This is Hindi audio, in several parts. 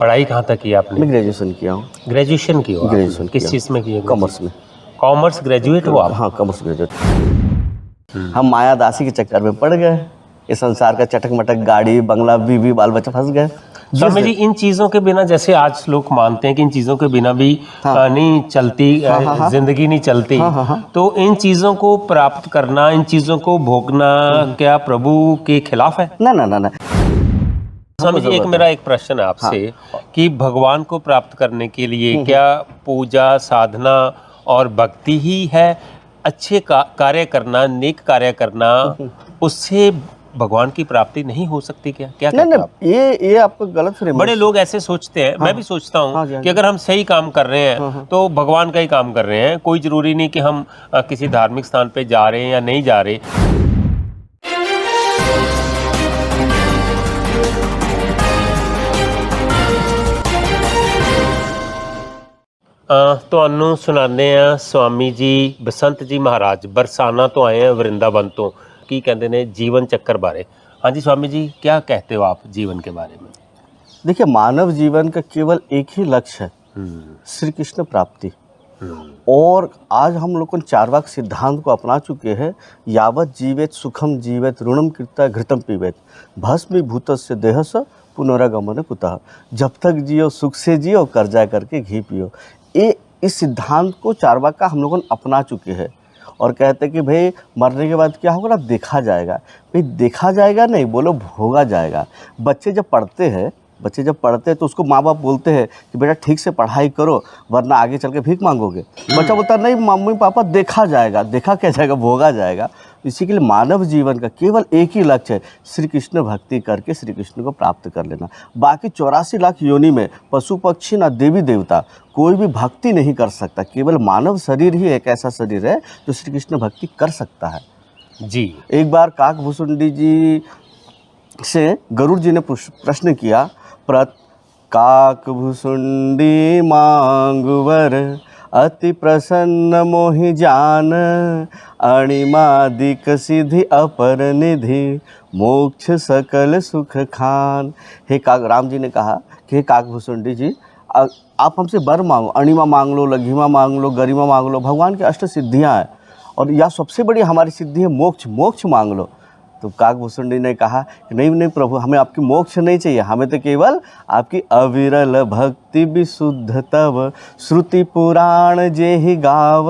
पढ़ाई कहाँ तक की आपने? मैं ग्रेजुएशन किया हूँ। ग्रेजुएशन की हो आपने? ग्रेजुएशन किस किया, चीज़ में की है? कॉमर्स में। कॉमर्स ग्रेजुएट हो आप? हाँ, कॉमर्स ग्रेजुएट। हम माया दासी के चक्कर में पड़ गए। ये संसार का चटक मटक, गाड़ी बंगला, बीवी बाल बच्चा, फंस गए। स्वामी जी, इन चीज़ों के बिना, जैसे आज लोग मानते हैं कि इन चीज़ों के बिना भी हाँ। नहीं चलती, हाँ। जिंदगी नहीं चलती। हाँ। तो इन चीज़ों को प्राप्त करना, इन चीज़ों को भोगना क्या प्रभु के खिलाफ है? ना ना ना ना। स्वामी जी, मेरा एक प्रश्न है आपसे कि भगवान को प्राप्त करने के लिए क्या पूजा, साधना और भक्ति ही है? अच्छे कार्य करना, नेक कार्य करना, उससे भगवान की प्राप्ति नहीं हो सकती क्या? क्या कहते हो आप? ये आपको गलत फ्रेम। बड़े लोग ऐसे सोचते हैं, मैं भी सोचता हूँ कि अगर हम सही काम कर रहे हैं तो भगवान का ही काम कर रहे हैं। कोई जरूरी नहीं कि हम किसी धार्मिक स्थान पे जा रहे हैं या नहीं जा रहे। ਤੁਹਾਨੂੰ ਸੁਣਾਉਂਦੇ ਆ स्वामी जी बसंत जी महाराज बरसाना तो आए हैं, वृंदावन तो की कहते हैं जीवन चक्कर बारे। हाँ जी स्वामी जी, क्या कहते हो आप जीवन के बारे में? देखिए, मानव जीवन का केवल एक ही लक्ष्य है, श्री कृष्ण प्राप्ति। और आज हम लोग चार्वाक सिद्धांत को अपना चुके हैं। यावत जीवेत सुखम जीवेत ऋणम कृत्वा घृतम पीवेत भस्मीभूतस्य देहस्य पुनरागमन कुतः। जब तक जियो सुख से जियो, कर्जा करके घी पियो। ये इस सिद्धांत को चार्वाक का हम लोगों ने अपना चुके हैं और कहते हैं कि भाई मरने के बाद क्या होगा ना, देखा जाएगा। भाई देखा जाएगा नहीं, बोलो भोगा जाएगा। बच्चे जब पढ़ते हैं तो उसको माँ बाप बोलते हैं कि बेटा ठीक से पढ़ाई करो वरना आगे चल के भीख मांगोगे। बच्चा बोलता है नहीं मम्मी पापा, देखा जाएगा। देखा क्या जाएगा, भोगा जाएगा। इसी के लिए मानव जीवन का केवल एक ही लक्ष्य है, श्री कृष्ण भक्ति करके श्री कृष्ण को प्राप्त कर लेना। बाकी 84 लाख योनि में पशु पक्षी ना देवी देवता कोई भी भक्ति नहीं कर सकता। केवल मानव शरीर ही एक ऐसा शरीर है जो श्री कृष्ण भक्ति कर सकता है जी। एक बार काकभूषुंडी जी से गरुड़ जी ने प्रश्न किया, काकभूषुंडी मांगवर अति प्रसन्न मोहि जान अणिमादिक सिद्धि अपर निधि मोक्ष सकल सुख खान। हे काक, राम जी ने कहा कि हे काकभूषुंडी जी, आप हमसे वर मांगो, अणिमा मांग लो, लघिमा मांग लो, गरिमा मांग लो। भगवान की अष्ट सिद्धियाँ हैं और यह सबसे बड़ी हमारी सिद्धि है मोक्ष। मोक्ष मांग लो। तो काकभूषुंडी ने कहा कि नहीं प्रभु, हमें आपकी मोक्ष नहीं चाहिए, हमें तो केवल आपकी अविरल भक्ति विशुद्ध तव श्रुति पुराण जेहि गाव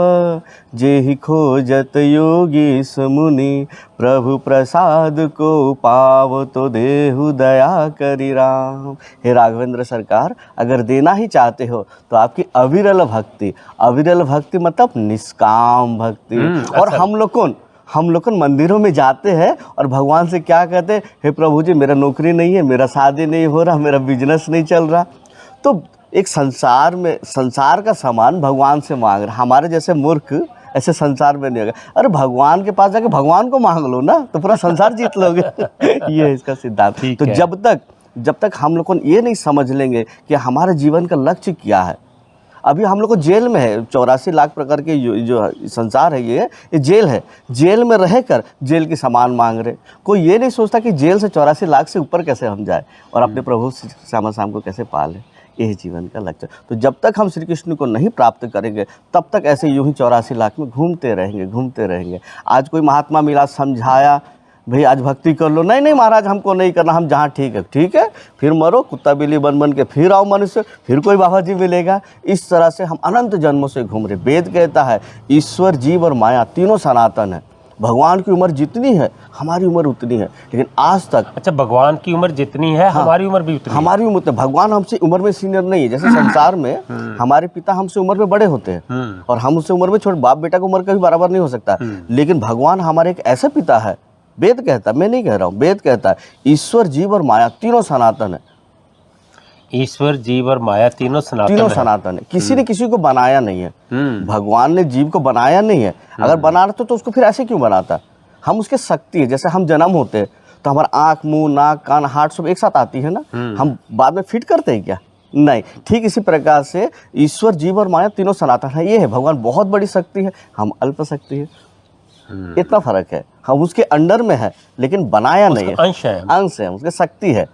जेहि खोजत योगी मुनि प्रभु प्रसाद को पाव तो देहु दया करी राम। हे राघवेंद्र सरकार, अगर देना ही चाहते हो तो आपकी अविरल भक्ति मतलब निष्काम भक्ति। और हम लोग मंदिरों में जाते हैं और भगवान से क्या कहते हैं, हे प्रभु जी मेरा नौकरी नहीं है, मेरा शादी नहीं हो रहा, मेरा बिजनेस नहीं चल रहा। तो एक संसार का सामान भगवान से मांग रहा। हमारे जैसे मूर्ख ऐसे संसार में नहीं होगा। अरे भगवान के पास जाके भगवान को मांग लो ना, तो पूरा संसार जीत लोगे। ये है इसका सिद्धांत। तो जब तक हम लोग ये नहीं समझ लेंगे कि हमारे जीवन का लक्ष्य क्या है। अभी हम लोग को जेल में है, 84 लाख प्रकार के जो संसार है ये जेल है। जेल में रहकर जेल की सामान मांग रहे। कोई ये नहीं सोचता कि जेल से 84 लाख से ऊपर कैसे हम जाए और अपने प्रभु श्यामा शाम को कैसे पालें। यही जीवन का लक्ष्य। तो जब तक हम श्री कृष्ण को नहीं प्राप्त करेंगे तब तक ऐसे यूं ही 84 लाख में घूमते रहेंगे। आज कोई महात्मा मिला, समझाया, भाई आज भक्ति कर लो। नहीं महाराज, हमको नहीं करना, हम जहाँ ठीक है, फिर मरो कुत्ता बिल्ली बन के फिर आओ मनुष्य, फिर कोई बाबा जी मिलेगा। इस तरह से हम अनंत जन्मों से घूम रहे। वेद कहता है ईश्वर जीव और माया तीनों सनातन है। भगवान की उम्र जितनी है हमारी उम्र उतनी है, लेकिन आज तक। अच्छा, भगवान की उम्र जितनी है हमारी उम्र भी उतनी है। हमारी उम्र, भगवान हमसे उम्र में सीनियर नहीं है। जैसे संसार में हमारे पिता हमसे उम्र में बड़े होते हैं और हम उससे उम्र में छोटे। बाप बेटा की उम्र कभी बराबर नहीं हो सकता, लेकिन भगवान हमारे एक ऐसा पिता है। वेद कहता है, मैं नहीं कह रहा हूँ, वेद कहता है ईश्वर जीव और माया तीनों सनातन है। ईश्वर जीव और माया तीनों सनातन है। किसी ने किसी को बनाया नहीं है। भगवान ने जीव को बनाया नहीं है। अगर बना रहा तो उसको फिर ऐसे क्यों बनाता? हम उसके शक्ति है। जैसे हम जन्म होते हैं तो हमारा आँख, मुंह, नाक, कान, हार्ट सब एक साथ आती है ना, हम बाद में फिट करते हैं क्या? नहीं। ठीक इसी प्रकार से ईश्वर जीव और माया तीनों सनातन है। ये है, भगवान बहुत बड़ी शक्ति है, हम अल्प शक्ति है। इतना फर्क है। हम उसके अंडर में है लेकिन बनाया नहीं है, अंश है, अंश है, उसकी शक्ति है,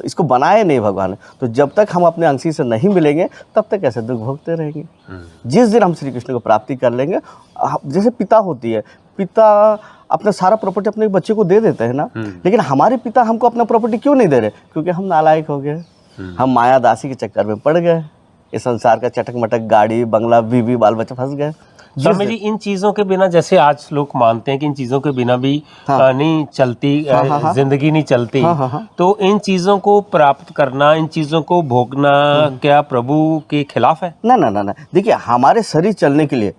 इसको बनाया नहीं भगवान ने। तो जब तक हम अपने अंशी से नहीं मिलेंगे तब तक ऐसे दुख भोगते रहेंगे। जिस दिन हम श्री कृष्ण को प्राप्ति कर लेंगे, जैसे पिता होती है, पिता अपना सारा प्रॉपर्टी अपने बच्चे को दे देते हैं ना, लेकिन हमारे पिता हमको अपना प्रॉपर्टी क्यों नहीं दे रहे? क्योंकि हम नालायक हो गए, हम माया दासी के चक्कर में पड़ गए, ये संसार का चटक मटक गाड़ी बंगला बीवी बाल बच्चे फंस गए। स्वामी जी, इन चीजों के बिना, जैसे आज लोग मानते हैं कि इन चीजों के बिना भी नहीं चलती, जिंदगी नहीं चलती, तो इन चीजों को प्राप्त करना, इन चीजों को भोगना क्या प्रभु के खिलाफ है? ना ना ना ना, देखिए हमारे शरीर चलने के लिए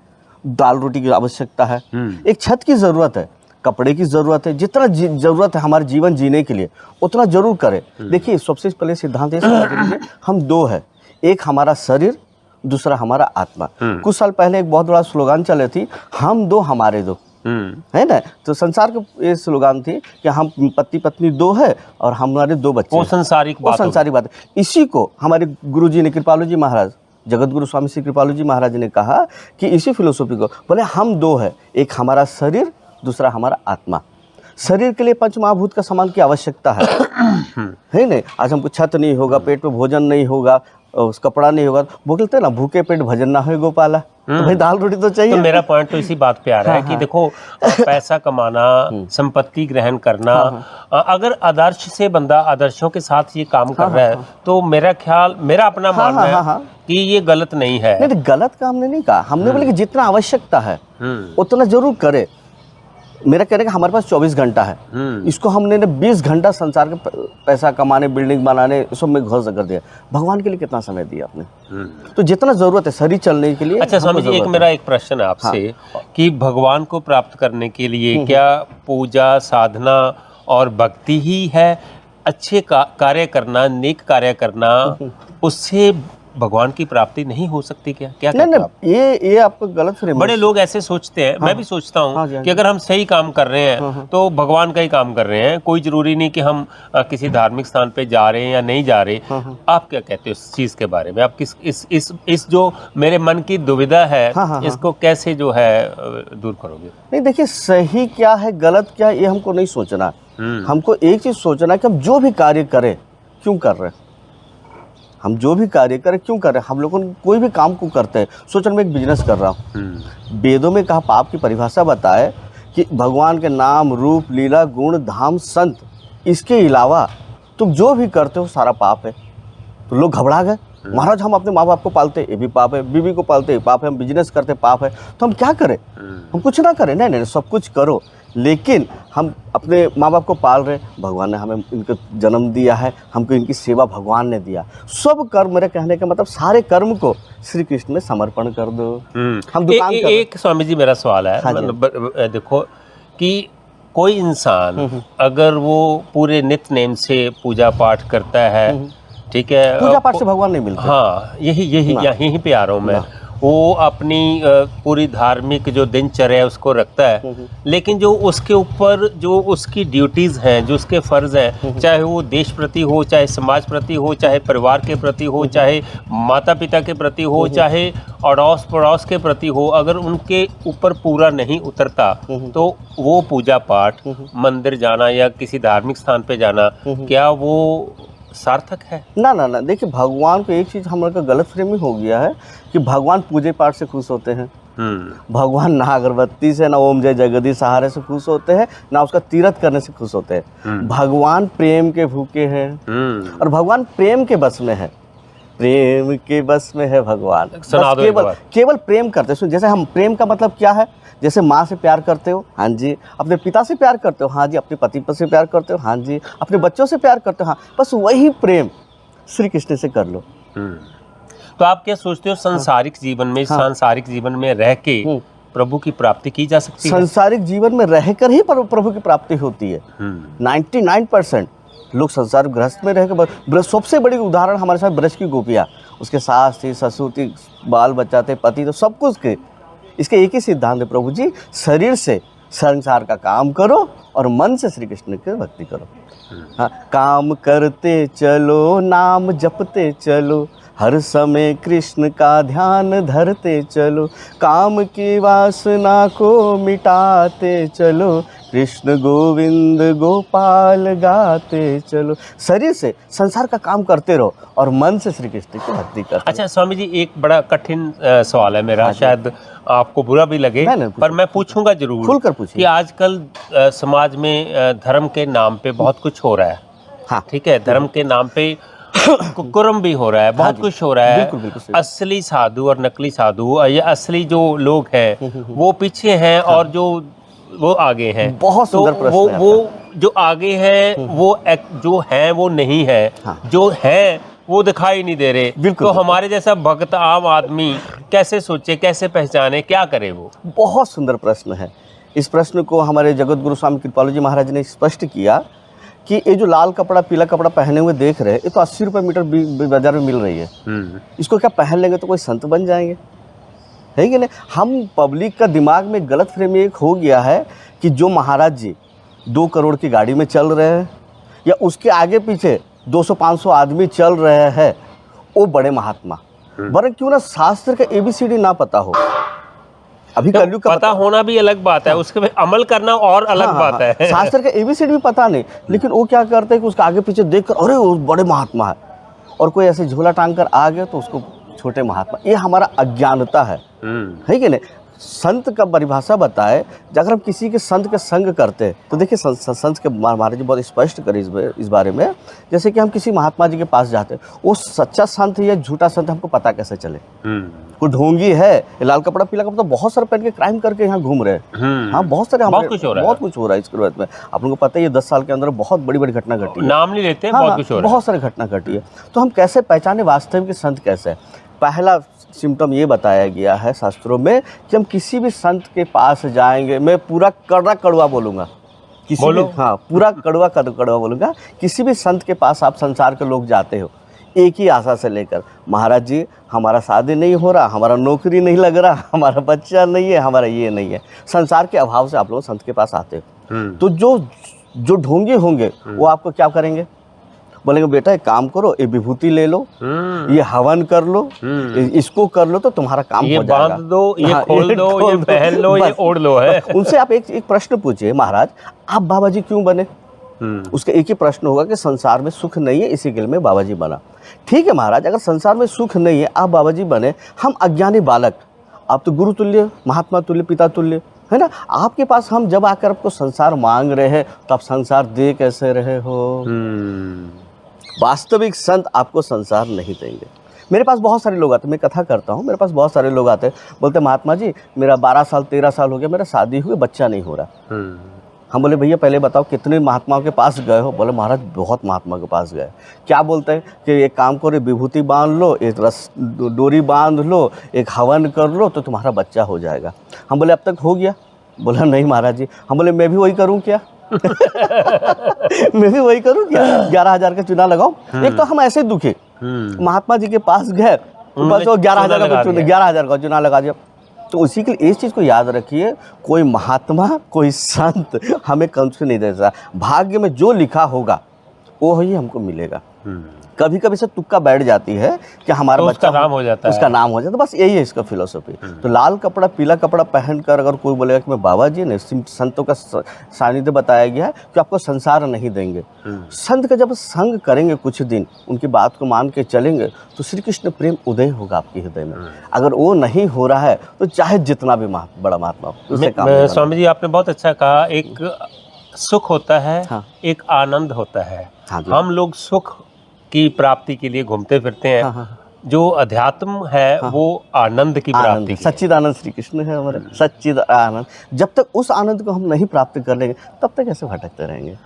दाल रोटी की आवश्यकता है, एक छत की जरूरत है, कपड़े की जरूरत है, जितना जरूरत है हमारे जीवन जीने के लिए उतना जरूर करें। देखिए सबसे पहले सिद्धांत ये समझ लीजिए, हम दो है, एक हमारा शरीर, दूसरा हमारा आत्मा। कुछ साल पहले एक बहुत बड़ा स्लोगान चले थी, हम दो हमारे दो, है ना? तो संसार की ये स्लोगान थी कि हम पति पत्नी दो है और हमारे दो बच्चे। वो संसारिक बात। इसी को हमारे गुरुजी ने, कृपालु जी महाराज, जगत गुरु स्वामी श्री कृपालु जी महाराज ने कहा कि इसी फिलोसॉफी को बोले, हम दो है, एक हमारा शरीर, दूसरा हमारा आत्मा। शरीर के लिए पंच महाभूत का सामान की आवश्यकता है नहीं? आज हमको छत नहीं होगा, पेट में भोजन नहीं होगा, उस कपड़ा नहीं होगा, बोलते हैं ना, भूखे पेट भजन ना हो गोपाला। तो भाई दाल रोटी तो चाहिए। तो मेरा पॉइंट तो इसी बात पे आ रहा है कि देखो, पैसा कमाना, संपत्ति ग्रहण करना, अगर आदर्श से बंदा आदर्शों के साथ ये काम कर रहा है तो मेरा ख्याल, मेरा अपना मानना है कि ये गलत नहीं है। नहीं, गलत काम हमने नहीं कहा, हमने बोले कि जितना आवश्यकता है उतना जरूर करे। मेरा कहने का हमारे पास 24 घंटा है, इसको हमने 20 घंटा संसार के पैसा कमाने, बिल्डिंग बनाने, सब में घोष कर दिया। भगवान के लिए कितना समय दिया आपने? तो जितना जरूरत है शरीर चलने के लिए। अच्छा स्वामी जी, एक मेरा एक प्रश्न है आपसे कि भगवान को प्राप्त करने के लिए क्या पूजा, साधना और भक्ति ही है? अच्छे कार्य करना, नेक कार्य करना, उससे भगवान की प्राप्ति नहीं हो सकती क्या? क्या कहते हैं आप? ये आपको गलत फ्रेम। बड़े लोग ऐसे सोचते हैं, मैं भी सोचता हूँ कि अगर हम सही काम कर रहे हैं तो भगवान का ही काम कर रहे हैं, कोई जरूरी नहीं कि हम किसी धार्मिक स्थान पे जा रहे हैं या नहीं जा रहे। आप क्या कहते हो इस चीज के बारे में? आप इस जो मेरे मन की दुविधा है, इसको कैसे जो है दूर करोगे? नहीं, देखिए सही क्या है गलत क्या है ये हमको नहीं सोचना, हमको एक चीज सोचना कि हम जो भी कार्य करें क्यों कर रहे हैं, हम जो भी कार्य करें क्यों कर रहे हैं। हम लोगों कोई भी काम को करते हैं, सोचो मैं एक बिजनेस कर रहा हूँ, वेदों में कहा, पाप की परिभाषा बताए कि भगवान के नाम, रूप, लीला, गुण, धाम, संत, इसके अलावा तुम जो भी करते हो सारा पाप है। तो लोग घबरा गए, महाराज हम अपने माँ बाप को पालते ये भी पाप है, बीवी को पालते ये पाप है, हम बिजनेस करते पाप है, तो हम क्या करें? हम कुछ ना करें। नहीं नहीं, सब कुछ करो, लेकिन हम अपने माँ बाप को पाल रहे, भगवान ने हमें इनको जन्म दिया है, हमको इनकी सेवा भगवान ने दिया। सब कर्म, मेरे कहने का मतलब सारे कर्म को श्री कृष्ण में समर्पण कर दो। हम दुकान एक स्वामी जी मेरा सवाल है, देखो कि कोई इंसान अगर वो पूरे नित्य नेम से पूजा पाठ करता है, ठीक है, पूजा पाठ से भगवान नहीं मिलते। हाँ, यही पे आ रहा हूँ मैं। वो अपनी पूरी धार्मिक जो दिनचर्या है उसको रखता है, लेकिन जो उसके ऊपर जो उसकी ड्यूटीज़ हैं, जो उसके फ़र्ज़ हैं, चाहे वो देश प्रति हो, चाहे समाज प्रति हो, चाहे परिवार के प्रति हो, चाहे माता पिता के प्रति हो, चाहे अड़ोस पड़ोस के प्रति हो, अगर उनके ऊपर पूरा नहीं उतरता तो वो पूजा पाठ, मंदिर जाना या किसी धार्मिक स्थान पे जाना, क्या वो सार्थक है? ना ना ना, देखिए भगवान को एक चीज़ हमारे का गलत फ्रेमिंग हो गया है कि भगवान पूजे पाठ से खुश होते हैं। भगवान ना अगरबत्ती से, ना ओम जय जगदीश सहारे से खुश होते हैं, ना उसका तीर्थ करने से खुश होते हैं। भगवान प्रेम के भूखे हैं और भगवान प्रेम के बस में है, प्रेम के बस में है भगवान। केवल प्रेम करते हैं। जैसे हम, प्रेम का मतलब क्या है? जैसे माँ से प्यार करते हो, हाँ जी, अपने पिता से प्यार करते हो, हाँ जी, अपने पति से प्यार करते हो, हाँ जी, अपने बच्चों से प्यार करते हो, हाँ, बस वही प्रेम श्री कृष्ण से कर लो। तो आप क्या सोचते हो, सांसारिक जीवन में, सांसारिक जीवन में रह के प्रभु की प्राप्ति की जा सकती है? सांसारिक जीवन में रहकर ही प्रभु की प्राप्ति होती है। 99% लोग संसार गृहस्थ में रहकर, सबसे बड़ी उदाहरण हमारे साथ ब्रज की गोपियाँ, उसके सास थी, ससुर थी, बाल बच्चा थे, पति, तो सब कुछ के। इसके एक ही सिद्धांत है, प्रभु जी, शरीर से संसार का काम करो और मन से श्री कृष्ण की भक्ति करो। हाँ, काम करते चलो नाम जपते चलो, हर समय कृष्ण का ध्यान धरते चलो, काम की वासना को मिटाते चलो, कृष्ण गोविंद गोपाल गाते चलो। शरीर से संसार का काम करते रहो और मन से श्री कृष्ण की भक्ति करते रहो। अच्छा स्वामी जी, एक बड़ा कठिन सवाल है मेरा, शायद आपको बुरा भी लगे, पर मैं पूछूंगा जरूर। खुलकर पूछिए। कि आजकल समाज में धर्म के नाम पे बहुत कुछ हो रहा है। हाँ, ठीक है, धर्म के नाम पे कुकर्म भी हो रहा है, बहुत कुछ हो रहा है। बिल्कुल बिल्कुल सही। असली साधु और नकली साधु, ये असली जो लोग हैं वो पीछे हैं और जो वो आगे हैं। बहुत सुंदर प्रश्न है वो जो आगे हैं वो जो हैं वो नहीं है, जो हैं वो दिखाई नहीं दे रहे। बिल्कुल, तो हमारे जैसा भक्त आम आदमी कैसे सोचे, कैसे पहचाने, क्या करे वो? बहुत सुंदर प्रश्न है। इस प्रश्न को हमारे जगत गुरु स्वामी कृपालु जी महाराज ने स्पष्ट किया कि ये जो लाल कपड़ा पीला कपड़ा पहने हुए देख रहे हैं, ये तो 80 रुपये मीटर बाजार में मिल रही है। इसको क्या पहन लेंगे तो कोई संत बन जाएंगे, है कि नहीं? हम पब्लिक का दिमाग में गलत फ्रेम एक हो गया है कि जो महाराज जी 2 करोड़ की गाड़ी में चल रहे हैं या उसके आगे पीछे 200-500 आदमी चल रहे हैं, वो बड़े महात्मा। वरन क्यों ना शास्त्र का ABCD ना पता हो। अभी तो कलयुग का पता होना भी अलग बात है, उसके पे अमल करना और अलग बात है। शास्त्र का ABCD भी पता नहीं, लेकिन वो क्या करते हैं कि उसका आगे पीछे देखकर अरे वो बड़े महात्मा है, और कोई ऐसे झोला टांग कर आ गया तो उसको छोटे महात्मा। ये हमारा अज्ञानता है कि नहीं? संत का परिभाषा बताए, अगर हम किसी के संत के संग करते हैं तो देखिए संत के महाराज जी बहुत स्पष्ट करे इस बारे में। जैसे कि हम किसी महात्मा जी के पास जाते हैं, वो सच्चा संत है या झूठा संत हमको पता कैसे चले? कोई ढोंगी है, लाल कपड़ा पीला कपड़ा, तो बहुत सारे पहन के क्राइम करके यहाँ घूम रहे हैं। हाँ, बहुत सारे बहुत कुछ हो रहा है इसके बाद में। आप लोगों को पता है ये 10 साल के अंदर बहुत बड़ी बड़ी घटना घटी है। नाम नहीं लेते, हाँ, बहुत कुछ हो रहा है, बहुत सारी घटना घटी है। तो हम कैसे पहचाने वास्तविक संत कैसे है? पहला सिम्टम ये बताया गया है शास्त्रों में कि हम किसी भी संत के पास जाएंगे, मैं पूरा कड़वा बोलूँगा, किसी भी, हाँ, पूरा कड़वा बोलूँगा। किसी भी संत के पास आप संसार के लोग जाते हो एक ही आशा से लेकर, महाराज जी हमारा शादी नहीं हो रहा, हमारा नौकरी नहीं लग रहा, हमारा बच्चा नहीं है, हमारा ये नहीं है। संसार के अभाव से आप लोग संत के पास आते हो। तो जो ढोंगे होंगे वो आपको क्या करेंगे? बोलेंगे बेटा एक काम करो, ये विभूति ले लो, ये हवन कर लो, इसको कर लो तो तुम्हारा काम हो जाएगा। बांध दो, ये खोल दो, ये पहन लो, ये ओढ़ लो है। उनसे आप एक प्रश्न पूछिए, महाराज आप बाबा जी क्यों बने? उसका एक ही प्रश्न होगा कि संसार में सुख नहीं है, इसी के लिए मैं बाबा जी बना। ठीक है महाराज, अगर संसार में सुख नहीं है, आप बाबा जी बने, हम अज्ञानी बालक, आप तो गुरु तुल्य, महात्मा तुल्य, पिता तुल्य, है ना? आपके पास हम जब आकर आपको संसार मांग रहे हैं तो आप संसार दे कैसे रहे हो? वास्तविक संत आपको संसार नहीं देंगे। मेरे पास बहुत सारे लोग आते हैं, मैं कथा करता हूँ, मेरे पास बहुत सारे लोग आते हैं, बोलते महात्मा जी मेरा 12 साल 13 साल हो गया, मेरा शादी हुई, बच्चा नहीं हो रहा। हम बोले भैया पहले बताओ कितने महात्माओं के पास गए हो? बोले महाराज बहुत महात्मा के पास गए। क्या बोलते हैं कि एक काम करो, विभूति बांध लो, एक डोरी बांध लो, एक हवन कर लो तो तुम्हारा बच्चा हो जाएगा। हम बोले अब तक हो गया? बोला नहीं महाराज जी। हम बोले मैं भी वही करूँ क्या? मैं भी वही करूँ क्या? 11,000 का चुनाव लगाओ। एक तो हम ऐसे दुखे, महात्मा जी के पास गए, बस वो 11,000 का चुनाव लगा दिया। तो उसी के लिए इस चीज़ को याद रखिए, कोई महात्मा कोई संत हमें कंस नहीं दे सकता। भाग्य में जो लिखा होगा वो ही हमको मिलेगा। कभी कभी से तुक्का बैठ जाती है कि हमारा तो बच्चा उसका नाम हो जाता है, उसका नाम हो जाता है, बस यही है इसका फिलोसफी। तो लाल कपड़ा पीला कपड़ा पहनकर अगर कोई बोलेगा कि मैं बाबा जी ने, संतों का सानिध्य बताया गया है कि आपको संसार नहीं देंगे। संत का जब संग करेंगे कुछ दिन, उनकी बात को मान के चलेंगे तो श्री कृष्ण प्रेम उदय होगा आपके हृदय में। अगर वो नहीं हो रहा है तो चाहे जितना भी बड़ा महात्मा हो, उससे काम नहीं होगा। स्वामी जी आपने बहुत अच्छा कहा, एक सुख होता है, हाँ। एक आनंद होता है। हाँ जी। हम लोग सुख की प्राप्ति के लिए घूमते फिरते हैं। हाँ। जो अध्यात्म है वो आनंद की प्राप्ति की। सच्चिदानंद श्री कृष्ण है हमारे, सच्चिदानंद। जब तक उस आनंद को हम नहीं प्राप्त कर लेंगे तब तक ऐसे भटकते रहेंगे।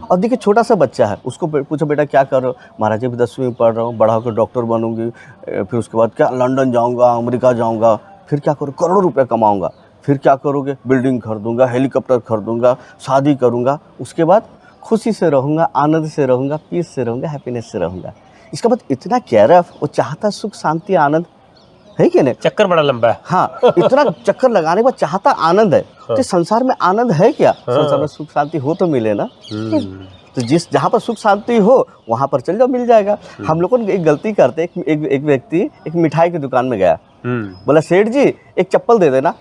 और देखिए छोटा सा बच्चा है, उसको पूछो बेटा क्या कर रहे हो? महाराज जी 10वीं में पढ़ रहा हूँ, बड़ा होकर डॉक्टर बनूंगी, फिर उसके बाद क्या लंदन जाऊँगा, अमेरिका जाऊँगा, फिर क्या करूँ, करोड़ों रुपये कमाऊँगा, फिर क्या करोगे? बिल्डिंग खरीदूँगा, हेलीकॉप्टर खरीदूँगा, शादी करूँगा, उसके बाद खुशी से रहूँगा, आनंद से रहूँगा, पीस से रहूँगा, हैप्पीनेस से रहूँगा। इसका बाद इतना कह रहा है, वो चाहता सुख शांति आनंद, है कि नहीं? चक्कर बड़ा लंबा है। हाँ, इतना चक्कर लगाने के बाद चाहता आनंद है। तो संसार में आनंद है क्या? संसार में सुख शांति हो तो मिले ना। तो जिस जहाँ पर सुख शांति हो वहाँ पर चल जाओ, मिल जाएगा। हम लोगों ने एक गलती करते, एक व्यक्ति एक मिठाई की दुकान में गया, बोला सेठ जी एक चप्पल दे देना।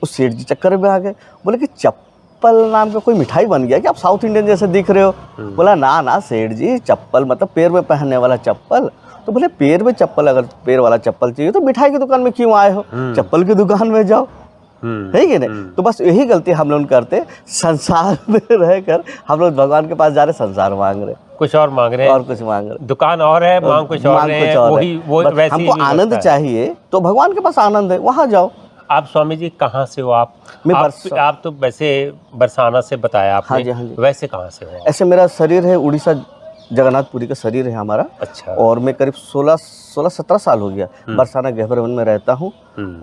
उस सेठ जी चक्कर में आ गए, बोले कि चप्पल नाम का कोई मिठाई बन गया कि आप साउथ इंडियन जैसे दिख रहे हो। बोला ना ना सेठ जी, चप्पल मतलब पैर में पहनने वाला चप्पल। तो बोले पैर में चप्पल, अगर पैर वाला चप्पल चाहिए तो मिठाई की दुकान में क्यों आए हो, चप्पल की दुकान में जाओ, है कि नहीं। तो बस यही गलती हम लोग करते, संसार में रहकर हम लोग भगवान के पास जा रहे, संसार मांग रहे, कुछ और मांग रहे हैं, और कुछ मांग रहे, दुकान और है, मांग कुछ और रहे हैं, वही वो बस वैसी हमको ही आनंद व्यवस्था है। चाहिए तो भगवान के पास आनंद है, वहाँ जाओ। आप स्वामी जी कहाँ से हो? मैं आप तो वैसे बरसाना से बताया आपने। हाँ जी, हाँ जी। वैसे कहाँ से हो आप? ऐसे मेरा शरीर है उड़ीसा, जगन्नाथपुरी का शरीर है हमारा। अच्छा। और मैं करीब 16-17 साल हो गया बरसाना गहबर वन में रहता हूँ,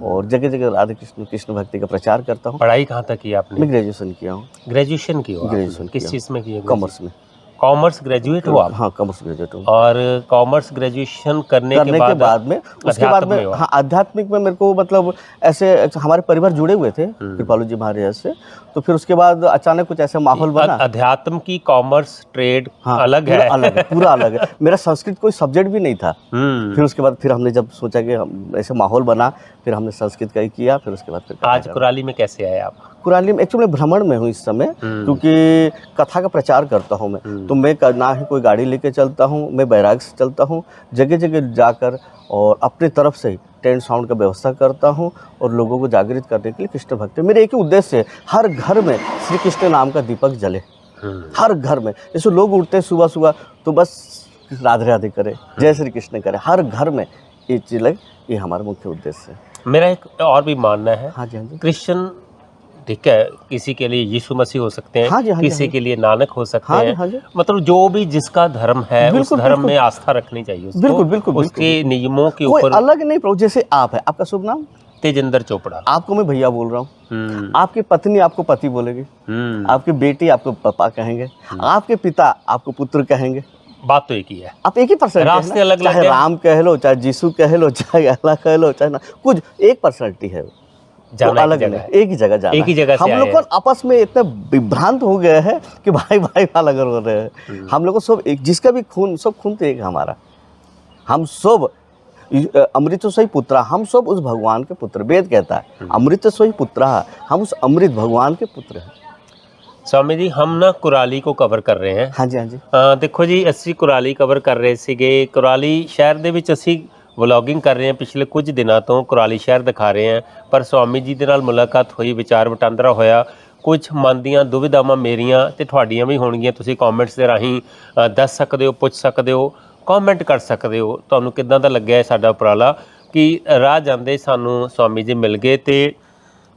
और जगह जगह राधे कृष्ण भक्ति का प्रचार करता हूँ। पढ़ाई कहाँ तक की आपने? मैं ग्रेजुएशन किया हूँ। ग्रेजुएशन की हो? ग्रेजुएशन किस किया। चीज़ में की? कॉमर्स में। कॉमर्स ग्रेजुएट हो आप? हाँ, कॉमर्स ग्रेजुएट हूँ। और कॉमर्स ग्रेजुएशन करने के बाद में उसके बाद में हाँ, आध्यात्मिक में मेरे को मतलब ऐसे हमारे परिवार जुड़े हुए थे कृपालु जी महाराज से, तो फिर उसके बाद अचानक कुछ ऐसा माहौल बना। अध्यात्म की कॉमर्स ट्रेड हाँ, अलग पूरा है। अलग है, पूरा अलग है। मेरा संस्कृत कोई सब्जेक्ट भी नहीं था। फिर उसके बाद फिर हमने जब सोचा कि हम ऐसे माहौल बना, फिर हमने संस्कृत का ही किया। फिर उसके बाद फिर आज कुराली में कैसे आए आप? कुराली में एक्चुअली भ्रमण में हूँ इस समय, क्योंकि कथा का प्रचार करता हूँ मैं। तो मैं ना ही कोई गाड़ी लेके चलता हूँ, मैं बैराग से चलता हूँ, जगह जगह जाकर और अपनी तरफ से टेंट साउंड का व्यवस्था करता हूँ और लोगों को जागृत करने के लिए कृष्ण भक्ति। मेरे एक ही उद्देश्य है, हर घर में श्री कृष्ण नाम का दीपक जले, हर घर में। जैसे लोग उठते हैं सुबह सुबह तो बस राधे राधे करे, जय श्री कृष्ण करे, हर घर में ये चीज लगे, ये हमारा मुख्य उद्देश्य है। मेरा एक और भी मानना है, हाँ जी, हाँ जी। कृष्ण ठीक है, किसी के लिए यीशु मसीह हो सकते हैं, हाँ जी, हाँ जी, किसी हाँ जी। के लिए नानक हो सकते हाँ जी, हैं, हाँ जी। मतलब जो भी जिसका धर्म है उस बिल्कुल, धर्म बिल्कुल। में आस्था रखनी चाहिए उसको, बिल्कुल, बिल्कुल, उसके नियमों के कोई ऊपर। अलग नहीं प्रभु। जैसे आप है, आपका शुभ नाम? तेजेंद्र चोपड़ा। आपको मैं भैया बोल रहा हूँ, आपकी पत्नी आपको पति बोलेगी, आपकी बेटी आपको पापा कहेंगे, आपके पिता आपको पुत्र कहेंगे। बात तो एक ही है, आप एक ही पर्सनैलिटी, रास्ते अलग अलग चाहे हैं। राम कह लो, चाहे जीसू कह लो, चाहे अल्लाह कह लो, चाहे ना, कुछ एक पर्सनैलिटी है, जाना अलग नहीं, एक ही जगह जाना। एक ही जगह से हम लोग आए को आपस में इतना विभ्रांत हो गए हैं कि भाई भाई वाला अगर हो रहे हैं। हम लोग को सब एक, जिसका भी खून, सब खून तो एक है हमारा। हम सब अमृत सोई पुत्रा, हम सब उस भगवान के पुत्र। वेद कहता है अमृत सोई पुत्रा, हम उस अमृत भगवान के पुत्र हैं। स्वामी जी, हम ना कुराली को कवर कर रहे हैं। हाँ जी, हाँ जी। देखो जी, ਅਸੀਂ ਕੁਰਾਲੀ ਕਵਰ ਕਰ ਰਹੇ ਸੀਗੇ। ਕੁਰਾਲੀ ਸ਼ਹਿਰ ਦੇ ਵਿੱਚ ਅਸੀਂ ਵਲੌਗਿੰਗ ਕਰ ਰਹੇ ਹਾਂ ਪਿਛਲੇ ਕੁਝ ਦਿਨਾਂ ਤੋਂ, ਕੁਰਾਲੀ ਸ਼ਹਿਰ ਦਿਖਾ ਰਹੇ ਹਾਂ। ਪਰ ਸਵਾਮੀ ਜੀ ਦੇ ਨਾਲ ਮੁਲਾਕਾਤ ਹੋਈ, ਵਿਚਾਰ ਵਟਾਂਦਰਾ ਹੋਇਆ, ਕੁਝ ਮਨ ਦੀਆਂ ਦੁਵਿਧਾਵਾਂ ਮੇਰੀਆਂ ਤੇ ਤੁਹਾਡੀਆਂ ਵੀ ਹੋਣਗੀਆਂ। ਤੁਸੀਂ ਕਮੈਂਟਸ ਦੇ ਰਾਹੀਂ ਦੱਸ ਸਕਦੇ ਹੋ, ਪੁੱਛ ਸਕਦੇ ਹੋ, ਕਮੈਂਟ ਕਰ ਸਕਦੇ ਹੋ ਤੁਹਾਨੂੰ ਕਿੱਦਾਂ ਦਾ ਲੱਗਿਆ ਸਾਡਾ ਉਪਰਾਲਾ, ਕਿ ਰਾਹ ਜਾਂਦੇ ਸਾਨੂੰ ਸਵਾਮੀ ਜੀ ਮਿਲ ਗਏ ਤੇ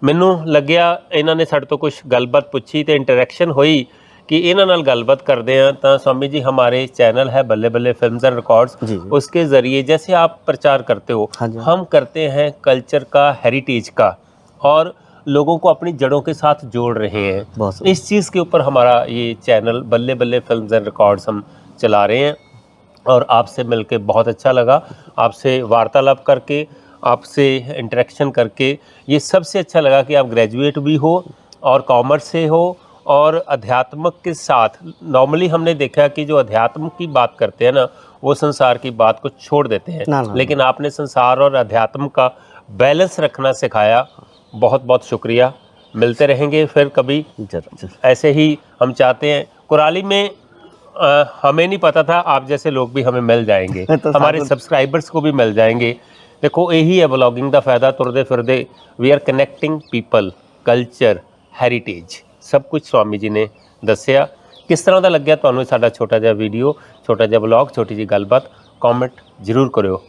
ਮੈਨੂੰ ਲੱਗਿਆ ਇਹਨਾਂ ਨੇ ਸਾਡੇ ਤੋਂ ਕੁਝ ਗੱਲਬਾਤ ਪੁੱਛੀ ਤੇ ਇੰਟਰੈਕਸ਼ਨ ਹੋਈ कि इन्हों नाल गलबात करते हैं। तो स्वामी जी, हमारे चैनल है बल्ले बल्ले फिल्म्स एंड रिकॉर्ड्स, उसके ज़रिए जैसे आप प्रचार करते हो, हम करते हैं कल्चर का, हेरिटेज का, और लोगों को अपनी जड़ों के साथ जोड़ रहे हैं। इस चीज़ के ऊपर हमारा ये चैनल बल्ले बल्ले फिल्म्स एंड रिकॉर्ड्स हम चला रहे हैं। और आपसे मिलके बहुत अच्छा लगा, आपसे वार्तालाप करके, आपसे इंटरेक्शन करके ये सबसे अच्छा लगा कि आप ग्रेजुएट भी हो और कॉमर्स से हो और अध्यात्म के साथ। नॉर्मली हमने देखा कि जो अध्यात्म की बात करते हैं ना, वो संसार की बात को छोड़ देते हैं, लेकिन आपने संसार और अध्यात्म का बैलेंस रखना सिखाया। बहुत बहुत शुक्रिया। मिलते रहेंगे फिर कभी, ऐसे ही हम चाहते हैं। कुराली में हमें नहीं पता था, आप जैसे लोग भी हमें मिल जाएंगे, हमारे सब्सक्राइबर्स को भी मिल जाएंगे। देखो, यही है ब्लॉगिंग का फ़ायदा, तुरदे फिरदे we are connecting people, culture, heritage, सब कुछ स्वामी जी ने दसिया। किस तरह का लग्या तुहानूं साडा छोटा जिहा वीडियो, छोटा जिहा ब्लॉग, छोटी जी गलबात, कॉमेंट जरूर करियो।